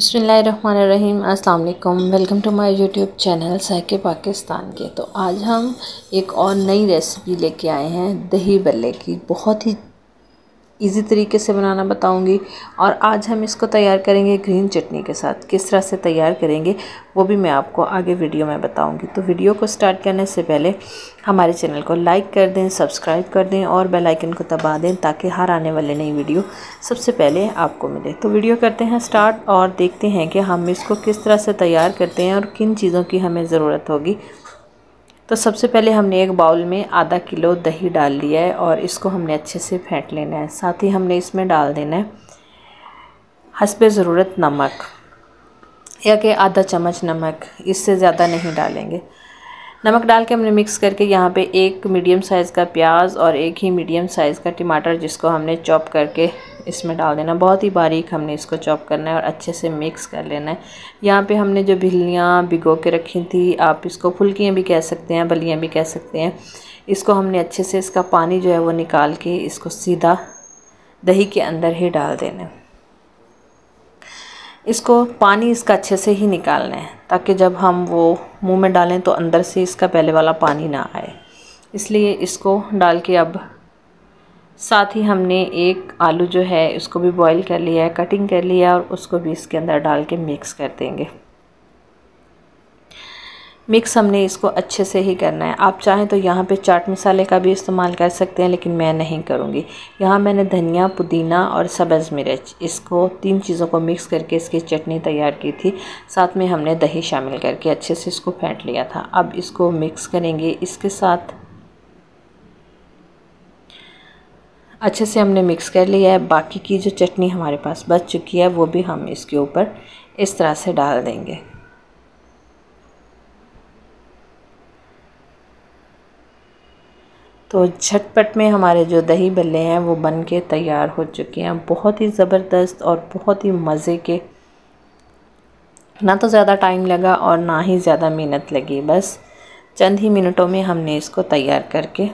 बिस्मिल्लाहिर्रहमानिर्रहीम। अस्सलाम वालेकुम। Welcome to my YouTube channel साइके पाकिस्तान के। तो आज हम एक और नई रेसिपी लेके आए हैं दही बल्ले की। बहुत ही इजी तरीके से बनाना बताऊंगी और आज हम इसको तैयार करेंगे ग्रीन चटनी के साथ। किस तरह से तैयार करेंगे वो भी मैं आपको आगे वीडियो में बताऊंगी। तो वीडियो को स्टार्ट करने से पहले हमारे चैनल को लाइक कर दें, सब्सक्राइब कर दें और बेल आइकन को दबा दें ताकि हर आने वाली नई वीडियो सबसे पहले आपको मिले। तो वीडियो करते हैं स्टार्ट और देखते हैं कि हम इसको किस तरह से तैयार करते हैं और किन चीज़ों की हमें ज़रूरत होगी। तो सबसे पहले हमने एक बाउल में आधा किलो दही डाल लिया है और इसको हमने अच्छे से फेंट लेना है। साथ ही हमने इसमें डाल देना है हस्बे ज़रूरत नमक, या कि आधा चम्मच नमक, इससे ज़्यादा नहीं डालेंगे। नमक डाल के हमने मिक्स करके यहाँ पे एक मीडियम साइज़ का प्याज और एक ही मीडियम साइज़ का टमाटर जिसको हमने चॉप करके इसमें डाल देना। बहुत ही बारीक हमने इसको चॉप करना है और अच्छे से मिक्स कर लेना है। यहाँ पे हमने जो भिलियाँ भिगो के रखी थी, आप इसको फुल्कियाँ भी कह सकते हैं, बलियाँ भी कह सकते हैं, इसको हमने अच्छे से इसका पानी जो है वो निकाल के इसको सीधा दही के अंदर ही डाल देना है। इसको पानी इसका अच्छे से ही निकालना है ताकि जब हम वो मुंह में डालें तो अंदर से इसका पहले वाला पानी ना आए। इसलिए इसको डाल के अब साथ ही हमने एक आलू जो है उसको भी बॉईल कर लिया है, कटिंग कर लिया और उसको भी इसके अंदर डाल के मिक्स कर देंगे। मिक्स हमने इसको अच्छे से ही करना है। आप चाहें तो यहाँ पे चाट मसाले का भी इस्तेमाल कर सकते हैं, लेकिन मैं नहीं करूँगी। यहाँ मैंने धनिया, पुदीना और सब्ज़ मिर्च, इसको तीन चीज़ों को मिक्स करके इसकी चटनी तैयार की थी। साथ में हमने दही शामिल करके अच्छे से इसको फेंट लिया था। अब इसको मिक्स करेंगे। इसके साथ अच्छे से हमने मिक्स कर लिया है। बाकी की जो चटनी हमारे पास बच चुकी है वो भी हम इसके ऊपर इस तरह से डाल देंगे। तो झटपट में हमारे जो दही बल्ले हैं वो बन के तैयार हो चुके हैं। बहुत ही ज़बरदस्त और बहुत ही मज़े के। ना तो ज़्यादा टाइम लगा और ना ही ज़्यादा मेहनत लगी, बस चंद ही मिनटों में हमने इसको तैयार करके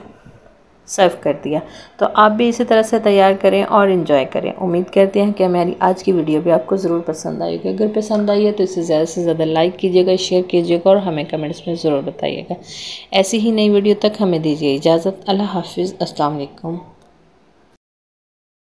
सर्व कर दिया। तो आप भी इसी तरह से तैयार करें और इन्जॉय करें। उम्मीद करते हैं कि हमारी आज की वीडियो भी आपको ज़रूर पसंद आएगी। अगर पसंद आई है तो इसे ज़्यादा से ज़्यादा लाइक कीजिएगा, शेयर कीजिएगा और हमें कमेंट्स में ज़रूर बताइएगा। ऐसी ही नई वीडियो तक हमें दीजिए इजाज़त। अल्लाह हाफिज़। अस्सलाम वालेकुम।